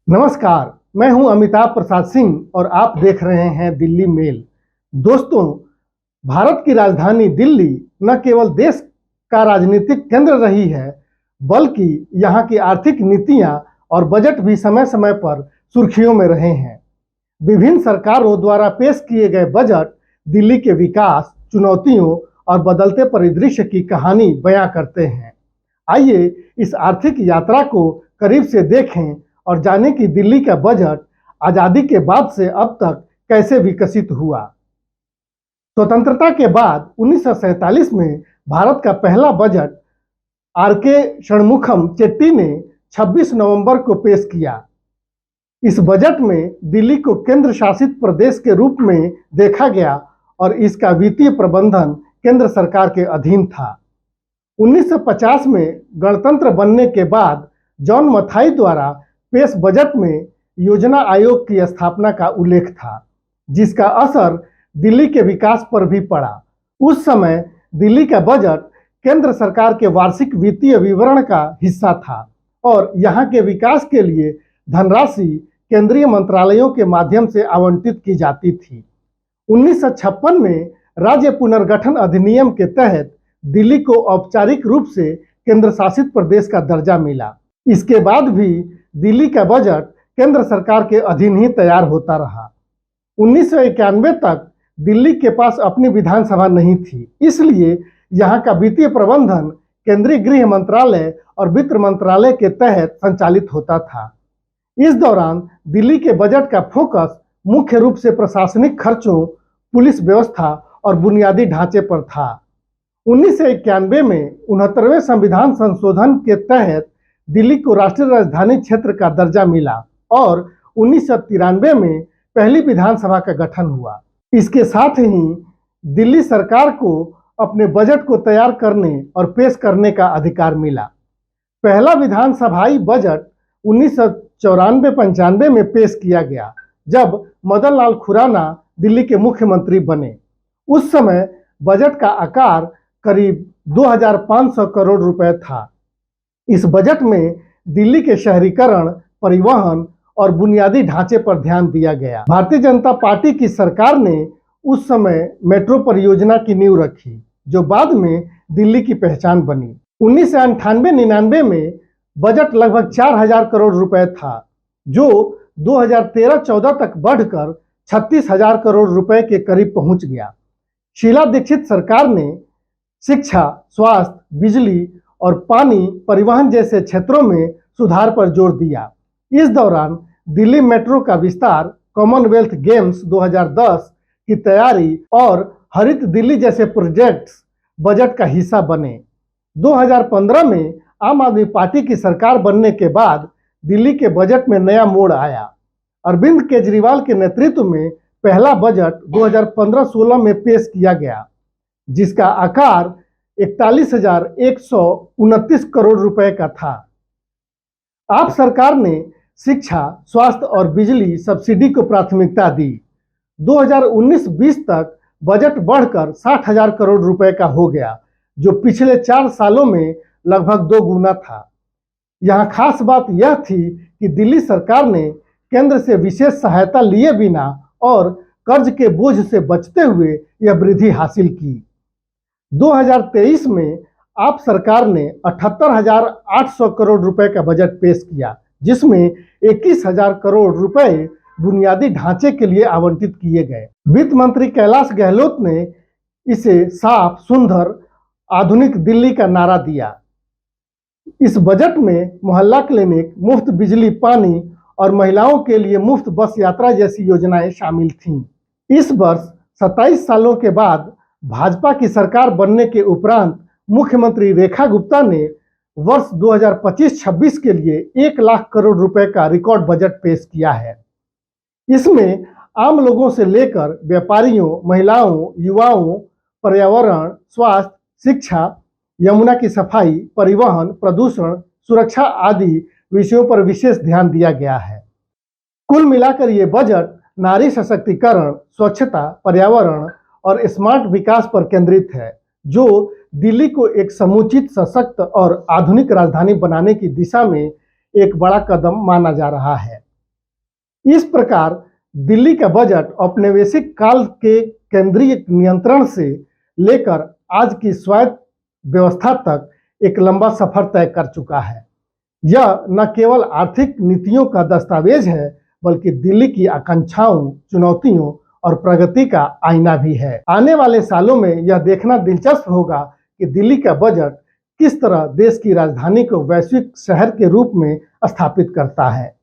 नमस्कार, मैं हूं अमिताभ प्रसाद सिंह और आप देख रहे हैं दिल्ली मेल। दोस्तों, भारत की राजधानी दिल्ली न केवल देश का राजनीतिक केंद्र रही है, बल्कि यहां की आर्थिक नीतियां और बजट भी समय समय पर सुर्खियों में रहे हैं। विभिन्न सरकारों द्वारा पेश किए गए बजट दिल्ली के विकास, चुनौतियों और बदलते परिदृश्य की कहानी बयां करते हैं। आइए इस आर्थिक यात्रा को करीब से देखें और जानें कि दिल्ली का बजट आज़ादी के बाद से अब तक कैसे विकसित हुआ। स्वतंत्रता के बाद 1947 में भारत का पहला बजट आर.के. षणमुखम चेट्टी ने 26 नवंबर को पेश किया। इस बजट में दिल्ली को केंद्र शासित प्रदेश के रूप में देखा गया और इसका वित्तीय प्रबंधन केंद्र सरकार के अधीन था। 1950 में गणतंत्र बनने के बाद जॉन मथाई द्वारा पेश बजट में योजना आयोग की स्थापना का उल्लेख था, जिसका असर दिल्ली के विकास पर भी पड़ा। उस समय दिल्ली का बजट केंद्र सरकार के वार्षिक वित्तीय विवरण का हिस्सा था और यहाँ के विकास के लिए धनराशि केंद्रीय मंत्रालयों के माध्यम से आवंटित की जाती थी। 1956 में राज्य पुनर्गठन अधिनियम के तहत दिल्ली को औपचारिक रूप से केंद्र शासित प्रदेश का दर्जा मिला। इसके बाद भी दिल्ली का बजट केंद्र सरकार के अधीन ही तैयार होता रहा। 1991 तक दिल्ली के पास अपनी विधानसभा नहीं थी, इसलिए यहाँ का वित्तीय प्रबंधन केंद्रीय गृह मंत्रालय और वित्त मंत्रालय के तहत संचालित होता था। इस दौरान दिल्ली के बजट का फोकस मुख्य रूप से प्रशासनिक खर्चों, पुलिस व्यवस्था और बुनियादी ढांचे पर था। 1991 में 69वें संविधान संशोधन के तहत दिल्ली को राष्ट्रीय राजधानी क्षेत्र का दर्जा मिला और 1993 में पहली विधानसभा का गठन हुआ। इसके साथ ही दिल्ली सरकार को अपने बजट को तैयार करने और पेश करने का अधिकार मिला। पहला विधानसभाई बजट 1994-95 में पेश किया गया, जब मदन लाल खुराना दिल्ली के मुख्यमंत्री बने। उस समय बजट का आकार करीब 2500 करोड़ रुपए था। इस बजट में दिल्ली के शहरीकरण, परिवहन और बुनियादी ढांचे पर ध्यान दिया गया। भारतीय जनता पार्टी की सरकार ने उस समय मेट्रो परियोजना की नींव रखी, जो बाद में दिल्ली की पहचान बनी। 1998-99 में बजट लगभग 4000 करोड़ रुपए था, जो 2013-14 तक बढ़कर 36,000 करोड़ रुपए के करीब पहुंच गया। शीला दीक्षित सरकार ने शिक्षा, स्वास्थ्य, बिजली और पानी, परिवहन जैसे क्षेत्रों में सुधार पर जोर दिया। इस दौरान दिल्ली मेट्रो का विस्तार, कॉमनवेल्थ गेम्स 2010 की तैयारी और हरित दिल्ली जैसे प्रोजेक्ट्स बजट का हिस्सा बने। 2015 में आम आदमी पार्टी की सरकार बनने के बाद दिल्ली के बजट में नया मोड़ आया। अरविंद केजरीवाल के नेतृत्व में पहला बजट 2015-16 में पेश किया गया, जिसका आकार 41,129 करोड़ रुपए का था। आप सरकार ने शिक्षा, स्वास्थ्य और बिजली सब्सिडी को प्राथमिकता दी। 2019-20 तक बजट बढ़कर 60,000 करोड़ रुपए का हो गया, जो पिछले 4 सालों में लगभग 2 गुना था। यहाँ खास बात यह थी कि दिल्ली सरकार ने केंद्र से विशेष सहायता लिए बिना और कर्ज के बोझ से बचते हुए यह वृद्धि हासिल की। 2023 में आप सरकार ने 78,800 करोड़ रुपए का बजट पेश किया, जिसमें 21,000 करोड़ रुपए बुनियादी ढांचे के लिए आवंटित किए गए। वित्त मंत्री कैलाश गहलोत ने इसे साफ, सुंदर, आधुनिक दिल्ली का नारा दिया। इस बजट में मोहल्ला क्लिनिक, मुफ्त बिजली, पानी और महिलाओं के लिए मुफ्त बस यात्रा जैसी योजनाएं शामिल थीं। इस वर्ष 27 सालों के बाद भाजपा की सरकार बनने के उपरांत मुख्यमंत्री रेखा गुप्ता ने वर्ष 2025-26 के लिए 1 लाख करोड़ रुपए का रिकॉर्ड बजट पेश किया है। इसमें आम लोगों से लेकर व्यापारियों, महिलाओं, युवाओं, पर्यावरण, स्वास्थ्य, शिक्षा, यमुना की सफाई, परिवहन, प्रदूषण, सुरक्षा आदि विषयों पर विशेष ध्यान दिया गया है। कुल मिलाकर ये बजट नारी सशक्तिकरण, स्वच्छता, पर्यावरण और स्मार्ट विकास पर केंद्रित है, जो दिल्ली को एक समुचित, सशक्त और आधुनिक राजधानी बनाने की दिशा में एक बड़ा कदम माना जा रहा है। इस प्रकार दिल्ली का बजट औपनिवेशिक काल के केंद्रीय नियंत्रण से लेकर आज की स्वायत्त व्यवस्था तक एक लंबा सफर तय कर चुका है। यह न केवल आर्थिक नीतियों का दस्तावेज है, बल्कि दिल्ली की आकांक्षाओं, चुनौतियों और प्रगति का आईना भी है। आने वाले सालों में यह देखना दिलचस्प होगा कि दिल्ली का बजट किस तरह देश की राजधानी को वैश्विक शहर के रूप में स्थापित करता है।